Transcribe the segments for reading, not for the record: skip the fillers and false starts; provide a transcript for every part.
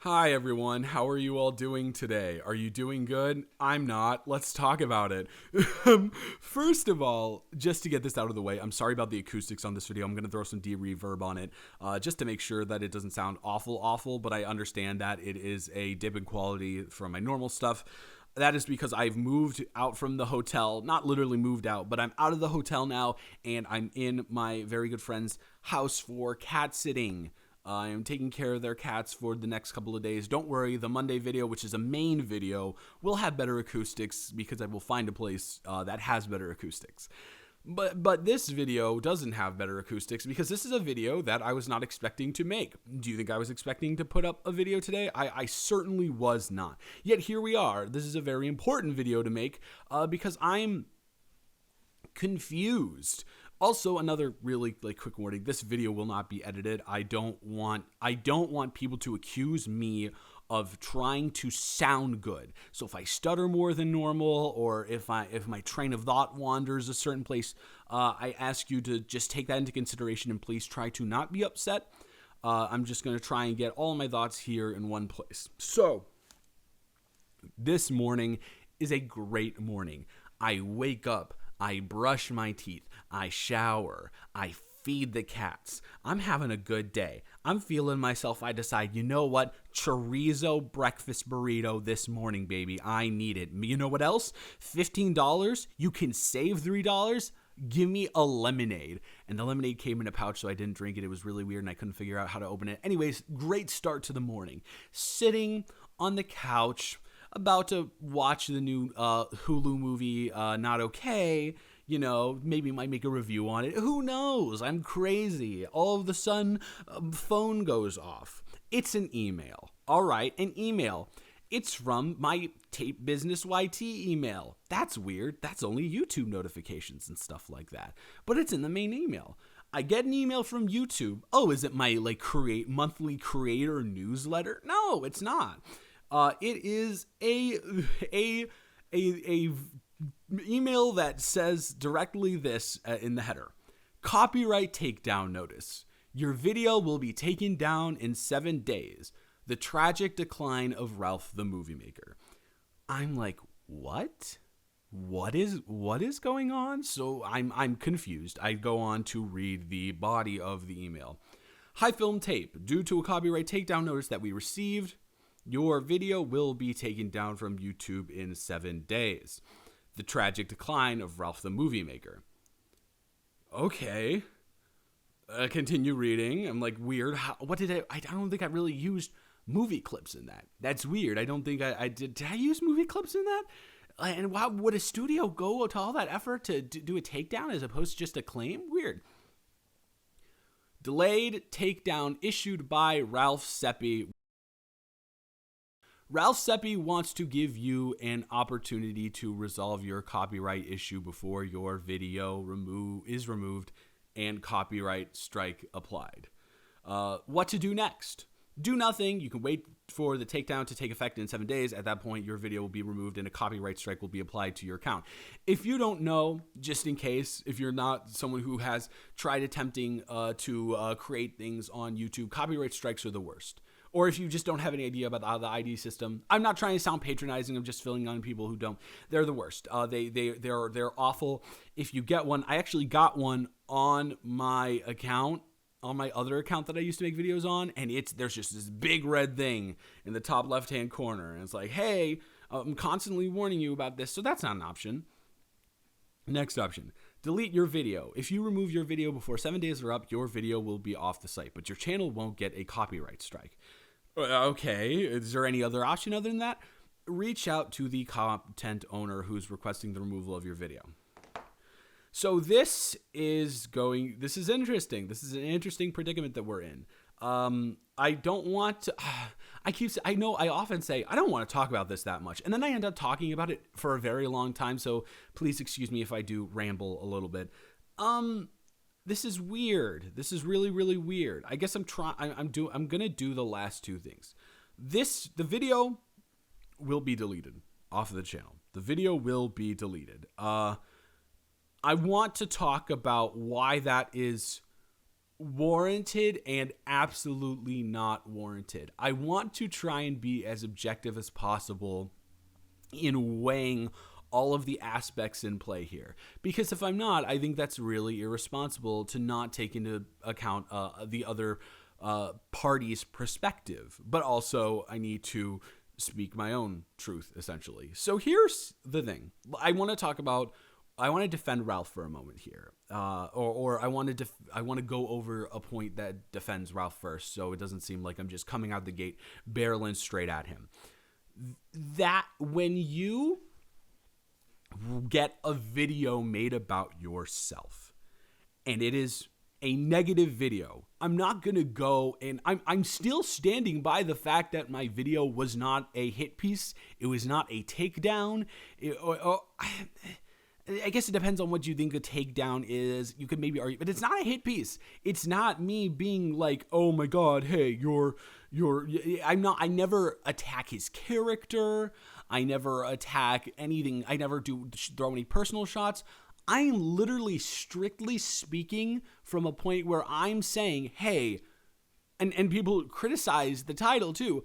Hi everyone, how are you all doing today? Are you doing good? I'm not. Let's talk about it. First of all, just to get this out of the way, I'm sorry about the acoustics on this video. I'm going to throw some de-reverb on it just to make sure that it doesn't sound awful, but I understand that it is a dip in quality from my normal stuff. That is because I've moved out from the hotel, not literally moved out, but I'm out of the hotel now and I'm in my very good friend's house for cat sitting. I am taking care of their cats for the next couple of days. Don't worry, the Monday video, which is a main video, will have better acoustics because I will find a place that has better acoustics. But this video doesn't have better acoustics because this is a video that I was not expecting to make. Do you think I was expecting to put up a video today? I certainly was not. Yet here we are. This is a very important video to make because I'm confused. Also, another really quick warning: this video will not be edited. I don't want people to accuse me of trying to sound good. So if I stutter more than normal, or if my train of thought wanders a certain place, I ask you to just take that into consideration and please try to not be upset. I'm just going to try and get all of my thoughts here in one place. So this morning is a great morning. I wake up. I brush my teeth, I shower, I feed the cats. I'm having a good day. I'm feeling myself. I decide, you know what? Chorizo breakfast burrito this morning, baby. I need it. You know what else? $15. You can save $3. Give me a lemonade. And the lemonade came in a pouch, so I didn't drink it. It was really weird, and I couldn't figure out how to open it. Anyways, great start to the morning. Sitting on the couch, about to watch the new Hulu movie, Not Okay. You know, maybe might make a review on it. Who knows? I'm crazy. All of a sudden, phone goes off. It's an email. All right, an email. It's from my Tape Business YT email. That's weird. That's only YouTube notifications and stuff like that. But it's in the main email. I get an email from YouTube. Oh, is it my monthly creator newsletter? No, it's not. It is a email that says directly this in the header: copyright takedown notice. Your video will be taken down in 7 days. The tragic decline of Ralph the Movie Maker. I'm like, what? What is going on? So I'm confused. I go on to read the body of the email. Hi Film Tape. Due to a copyright takedown notice that we received, your video will be taken down from YouTube in 7 days. The tragic decline of Ralph the Movie Maker. Okay. Continue reading. I'm like, weird. What did I don't think I really used movie clips in that. That's weird. I don't think I did. Did I use movie clips in that? And why would a studio go to all that effort to do a takedown as opposed to just a claim? Weird. Delayed takedown issued by Ralph Seppi. Ralph Seppi wants to give you an opportunity to resolve your copyright issue before your video is removed and copyright strike applied. What to do next? Do nothing. You can wait for the takedown to take effect in 7 days. At that point, your video will be removed and a copyright strike will be applied to your account. If you don't know, just in case, if you're not someone who has tried attempting to create things on YouTube, copyright strikes are the worst. Or if you just don't have any idea about the ID system, I'm not trying to sound patronizing. I'm just filling on people who don't. They're the worst. They're awful. If you get one, I actually got one on my account, on my other account that I used to make videos on, and there's just this big red thing in the top left-hand corner, and it's like, hey, I'm constantly warning you about this, so that's not an option. Next option. Delete your video. If you remove your video before 7 days are up, your video will be off the site, but your channel won't get a copyright strike. Okay, is there any other option other than that? Reach out to the content owner who's requesting the removal of your video. So this is interesting. This is an interesting predicament that we're in. I don't want to, I often say, I don't want to talk about this that much. And then I end up talking about it for a very long time. So please excuse me if I do ramble a little bit. This is weird. This is really, really weird. I guess I'm going to do the last two things. The video will be deleted off of the channel. The video will be deleted. I want to talk about why that is warranted and absolutely not warranted. I want to try and be as objective as possible in weighing all of the aspects in play here. Because if I'm not, I think that's really irresponsible to not take into account the other party's perspective. But also, I need to speak my own truth, essentially. So here's the thing. I want to defend Ralph for a moment here, or I want to go over a point that defends Ralph first, so it doesn't seem like I'm just coming out the gate barreling straight at him. That when you get a video made about yourself, and it is a negative video, I'm not gonna go, and I'm still standing by the fact that my video was not a hit piece. It was not a takedown. I guess it depends on what you think a takedown is. You could maybe argue, but it's not a hit piece. It's not me being like, oh my God, hey, I never attack his character. I never attack anything. I never throw any personal shots. I am literally strictly speaking from a point where I'm saying, hey, and people criticize the title too.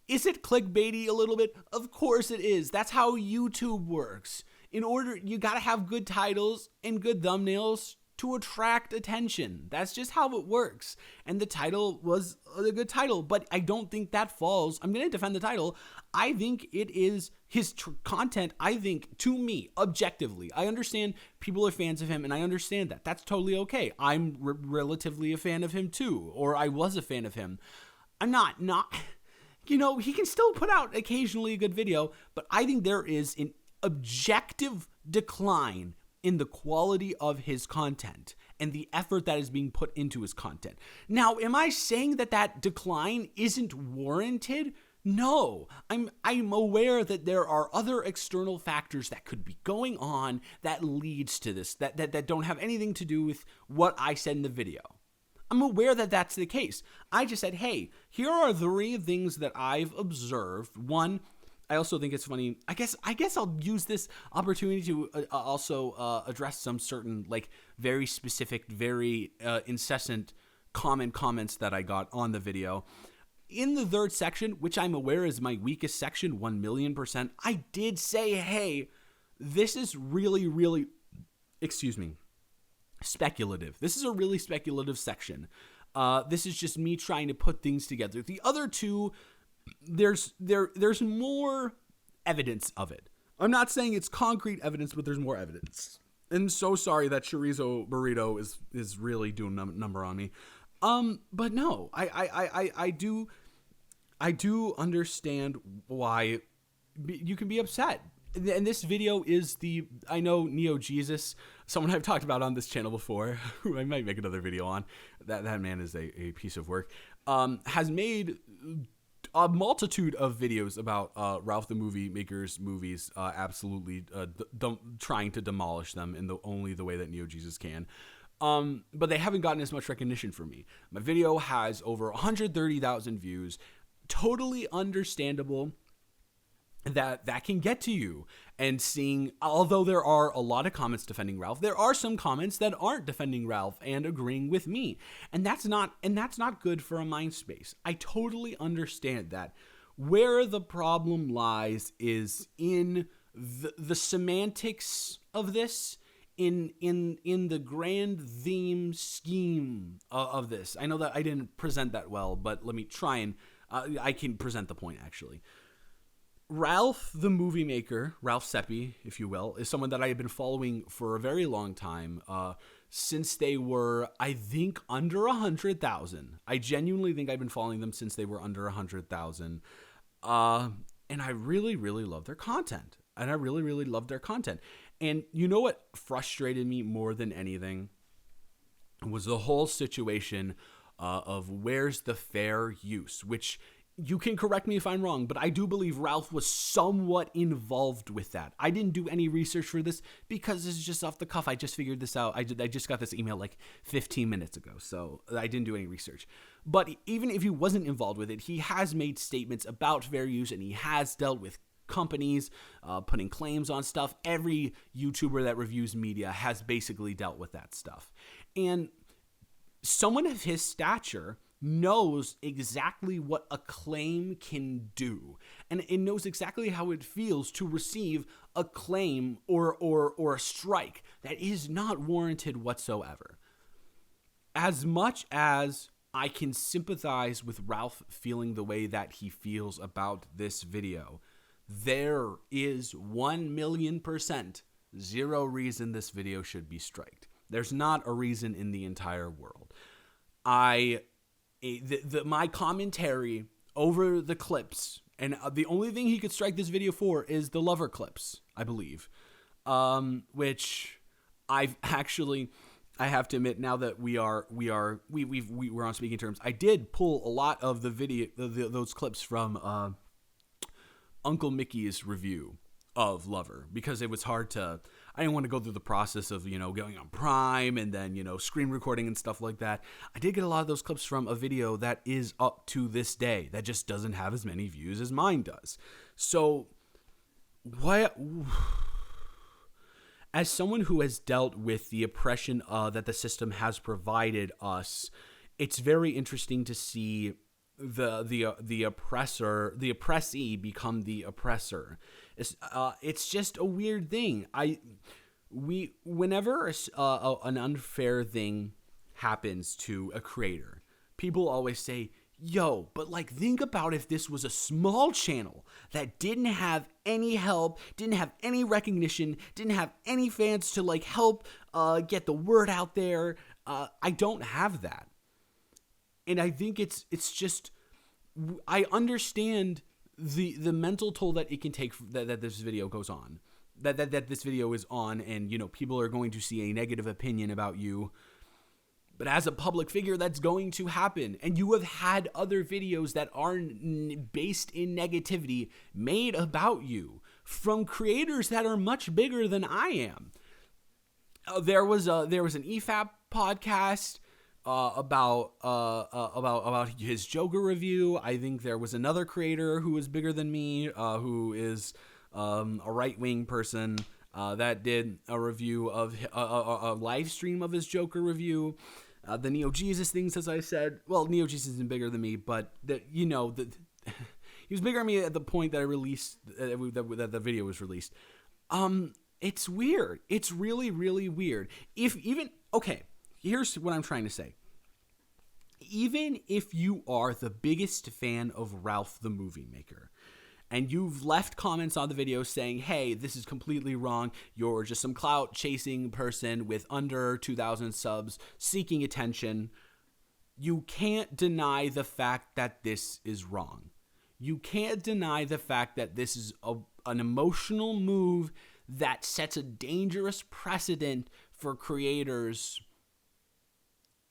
Is it clickbaity a little bit? Of course it is. That's how YouTube works. You gotta have good titles and good thumbnails to attract attention. That's just how it works. And the title was a good title, but I don't think that falls. I'm gonna defend the title. I think it is his content. I think, to me, objectively, I understand people are fans of him, and I understand that. That's totally okay. I'm relatively a fan of him too, or I was a fan of him. I'm not. He can still put out occasionally a good video, but I think there is an objective decline in the quality of his content and the effort that is being put into his content. Now, am I saying that decline isn't warranted? No, I'm aware that there are other external factors that could be going on that leads to this, that don't have anything to do with what I said in the video. I'm aware that that's the case. I just said, hey, here are 3 things that I've observed. One, I also think it's funny. I guess I'll use this opportunity to also address some certain, like, very specific, very incessant comments that I got on the video. In the 3rd section, which I'm aware is my weakest section, 1,000,000%, I did say, hey, this is really, really, speculative. This is a really speculative section. This is just me trying to put things together. The other 2, there's more evidence of it. I'm not saying it's concrete evidence, but there's more evidence. And so sorry that chorizo burrito is really doing number on me. But no, I do understand why you can be upset. And this video is I know Neo Jesus, someone I've talked about on this channel before, who I might make another video on. That man is a piece of work. Has made a multitude of videos about Ralph the Movie Maker's movies, absolutely trying to demolish them in only the way that Neo Jesus can. But they haven't gotten as much recognition from me. My video has over 130,000 views. Totally understandable that can get to you. And seeing, although there are a lot of comments defending Ralph, there are some comments that aren't defending Ralph and agreeing with me. And that's not good for a mind space. I totally understand that. Where the problem lies is in the semantics of this, in the grand theme scheme of this. I know that I didn't present that well, but let me try and I can present the point actually. Ralph the Movie Maker, Ralph Seppi, if you will, is someone that I have been following for a very long time, since they were, I think, under 100,000. I genuinely think I've been following them since they were under 100,000. And I really, really love their content. And you know what frustrated me more than anything was the whole situation of where's the fair use, which you can correct me if I'm wrong, but I do believe Ralph was somewhat involved with that. I didn't do any research for this because it's just off the cuff. I just figured this out. I just got this email like 15 minutes ago, so I didn't do any research. But even if he wasn't involved with it, he has made statements about fair use, and he has dealt with companies putting claims on stuff. Every YouTuber that reviews media has basically dealt with that stuff. And someone of his stature knows exactly what acclaim can do, and it knows exactly how it feels to receive acclaim or a strike that is not warranted whatsoever. As much as I can sympathize with Ralph feeling the way that he feels about this video, there is 1,000,000% zero reason this video should be striked. There's not a reason in the entire world. My commentary over the clips, and the only thing he could strike this video for is the lover clips, I believe, which I have to admit, now that we're on speaking terms, I did pull a lot of the video, those clips from Uncle Mickey's review of Lover, because it was hard to, I didn't want to go through the process of, going on Prime and then, screen recording and stuff like that. I did get a lot of those clips from a video that is up to this day that just doesn't have as many views as mine does. So, as someone who has dealt with the oppression that the system has provided us, it's very interesting to see the oppressor, the oppressee become the oppressor. It's just a weird thing. Whenever an unfair thing happens to a creator, people always say, yo, but think about if this was a small channel that didn't have any help, didn't have any recognition, didn't have any fans to help get the word out there. I don't have that. And I think it's just, I understand the mental toll that it can take that this video goes on, that this video is on, and people are going to see a negative opinion about you. But as a public figure, that's going to happen. And you have had other videos that are based in negativity made about you from creators that are much bigger than I am. There was an EFAP podcast about his Joker review. I think there was another creator who was bigger than me, who is a right-wing person, that did a review of a live stream of his Joker review. The Neo Jesus things, as I said. Well, Neo Jesus isn't bigger than me, but he was bigger than me at the point that I released that the video was released. It's weird. It's really, really weird. Here's what I'm trying to say. Even if you are the biggest fan of Ralph the Movie Maker, and you've left comments on the video saying, hey, this is completely wrong, you're just some clout-chasing person with under 2,000 subs seeking attention, you can't deny the fact that this is wrong. You can't deny the fact that this is an emotional move that sets a dangerous precedent for creators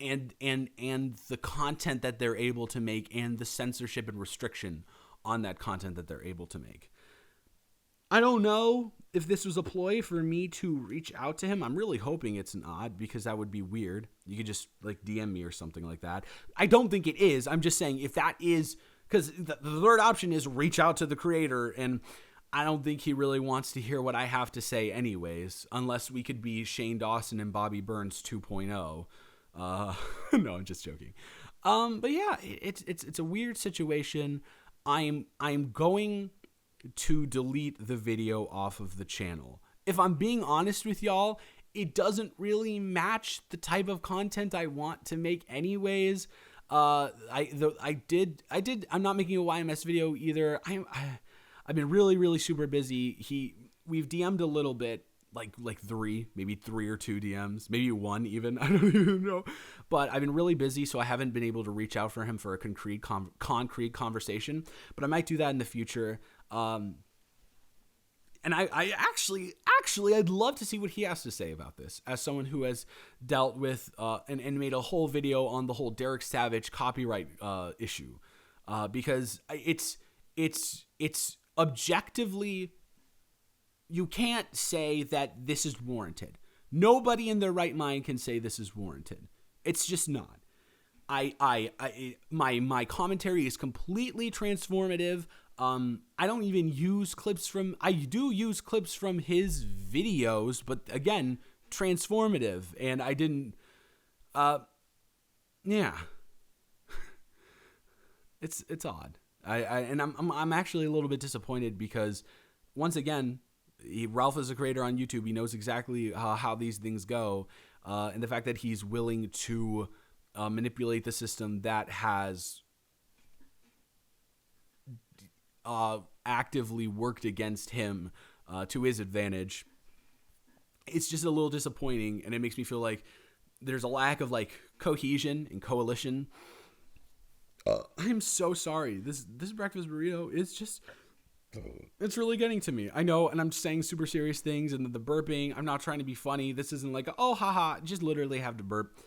and the content that they're able to make, and the censorship and restriction on that content that they're able to make. I don't know if this was a ploy for me to reach out to him. I'm really hoping it's not, because that would be weird. You could just DM me or something like that. I don't think it is. I'm just saying, if that is, because the third option is reach out to the creator, and I don't think he really wants to hear what I have to say anyways, unless we could be Shane Dawson and Bobby Burns 2.0. No, I'm just joking. But yeah, it's a weird situation. I'm going to delete the video off of the channel. If I'm being honest with y'all, it doesn't really match the type of content I want to make anyways. I'm not making a YMS video either. I've been really, really super busy. We've DM'd a little bit, like three or two DMs, maybe one even. I don't even know. But I've been really busy, so I haven't been able to reach out for him for a concrete conversation. But I might do that in the future. And I actually, I'd love to see what he has to say about this, as someone who has dealt with and made a whole video on the whole Derek Savage copyright issue, because it's objectively, you can't say that this is warranted. Nobody in their right mind can say this is warranted. It's just not. My commentary is completely transformative. I don't even use clips from, I do use clips from his videos, but again, transformative. And I didn't, yeah, it's odd. I'm actually a little bit disappointed because once again, Ralph is a creator on YouTube. He knows exactly how these things go, and the fact that he's willing to manipulate the system that has actively worked against him to his advantage. It's just a little disappointing, and it makes me feel like there's a lack of like cohesion and coalition. I'm so sorry. This breakfast burrito is just, it's really getting to me. I know, and I'm saying super serious things, and the burping, I'm not trying to be funny. This isn't like, oh, haha, just literally have to burp.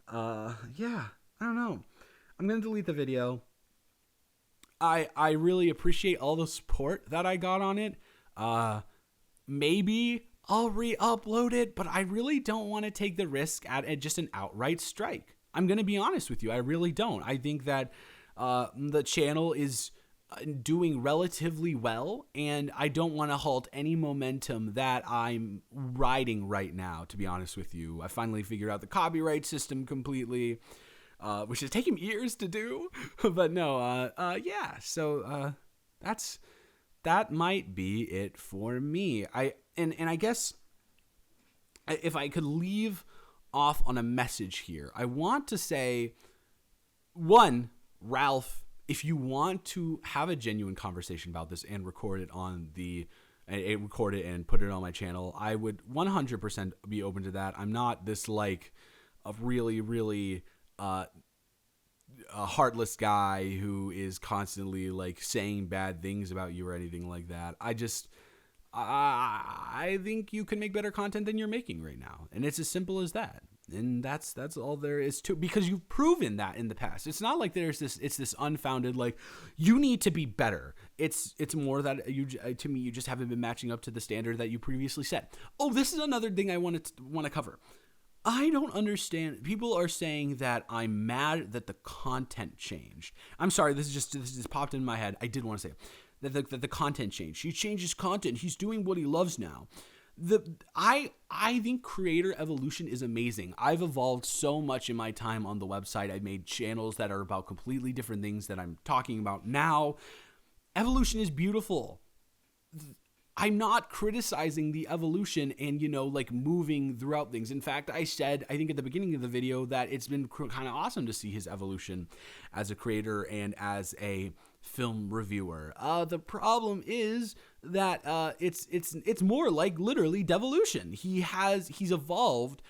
Yeah, I don't know. I'm going to delete the video. I really appreciate all the support that I got on it. Maybe I'll re-upload it, but I really don't want to take the risk at just an outright strike. I'm going to be honest with you. I really don't. I think that the channel is doing relatively well, and I don't want to halt any momentum that I'm riding right now, to be honest with you. I finally figured out the copyright system completely, which has taken years to do. But no, yeah, so that might be it for me. And I guess if I could leave off on a message here, I want to say, one, Ralph, if you want to have a genuine conversation about this and record it and put it on my channel, I would 100% be open to that. I'm not this like a really, really a heartless guy who is constantly like saying bad things about you or anything like that. I think you can make better content than you're making right now, and it's as simple as that. And that's all there is to, because you've proven that in the past. It's not like it's this unfounded like you need to be better. It's more that to me you just haven't been matching up to the standard that you previously set. Oh, this is another thing I want to cover. I don't understand. People are saying that I'm mad that the content changed. I'm sorry. This just popped in my head. I did want to say that the content changed. He changed his content. He's doing what he loves now. I think creator evolution is amazing. I've evolved so much in my time on the website. I've made channels that are about completely different things that I'm talking about now. Evolution is beautiful. I'm not criticizing the evolution and, like moving throughout things. In fact, I said, I think at the beginning of the video, that it's been kind of awesome to see his evolution as a creator and as a film reviewer. The problem is that it's more like literally devolution. He's evolved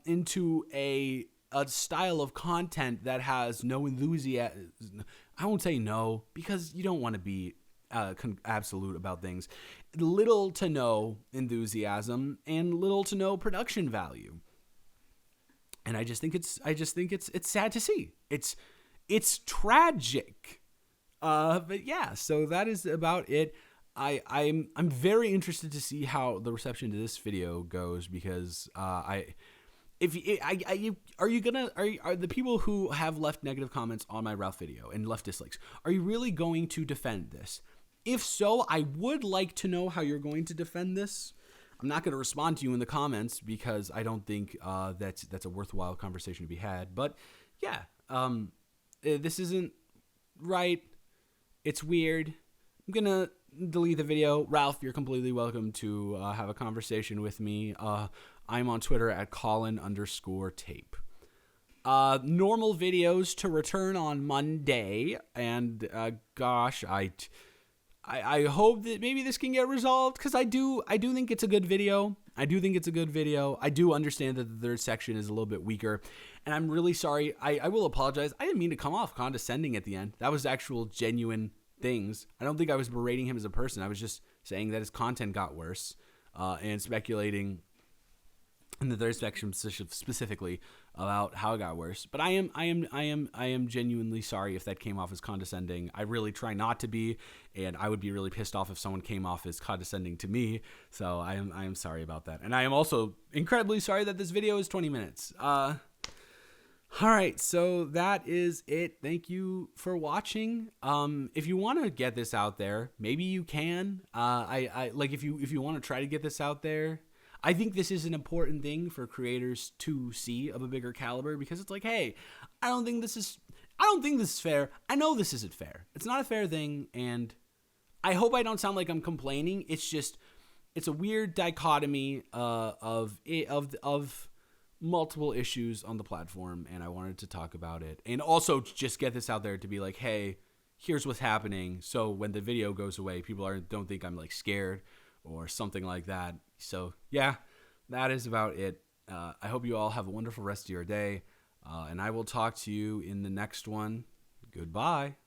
into a style of content that has no enthusiasm. I won't say no, because you don't want to be absolute about things. Little to no enthusiasm and little to no production value. And I just think it's sad to see. It's tragic. But yeah, so that is about it. I'm very interested to see how the reception to this video goes, because are the people who have left negative comments on my Ralph video and left dislikes, are you really going to defend this? If so, I would like to know how you're going to defend this. I'm not going to respond to you in the comments because I don't think that's a worthwhile conversation to be had. But yeah, this isn't right. It's weird. I'm going to delete the video. Ralph, you're completely welcome to have a conversation with me. I'm on Twitter at Colin_tape. Normal videos to return on Monday. And gosh, I hope that maybe this can get resolved, because I do think it's a good video. I do understand that the third section is a little bit weaker, and I'm really sorry. I will apologize. I didn't mean to come off condescending at the end. That was actual genuine things. I don't think I was berating him as a person. I was just saying that his content got worse, and speculating in the third section specifically about how it got worse. But I am genuinely sorry if that came off as condescending. I really try not to be, and I would be really pissed off if someone came off as condescending to me. So I am sorry about that. And I am also incredibly sorry that this video is 20 minutes. All right, so that is it. Thank you for watching. If you want to get this out there, maybe you can. I like if you want to try to get this out there. I think this is an important thing for creators to see of a bigger caliber, because it's like, hey, I don't think this is fair. I know this isn't fair. It's not a fair thing, and I hope I don't sound like I'm complaining. It's just, it's a weird dichotomy of multiple issues on the platform, and I wanted to talk about it, and also just get this out there to be like, hey, here's what's happening. So when the video goes away, people don't think I'm like scared or something like that. So yeah, that is about it. I hope you all have a wonderful rest of your day, and I will talk to you in the next one. Goodbye.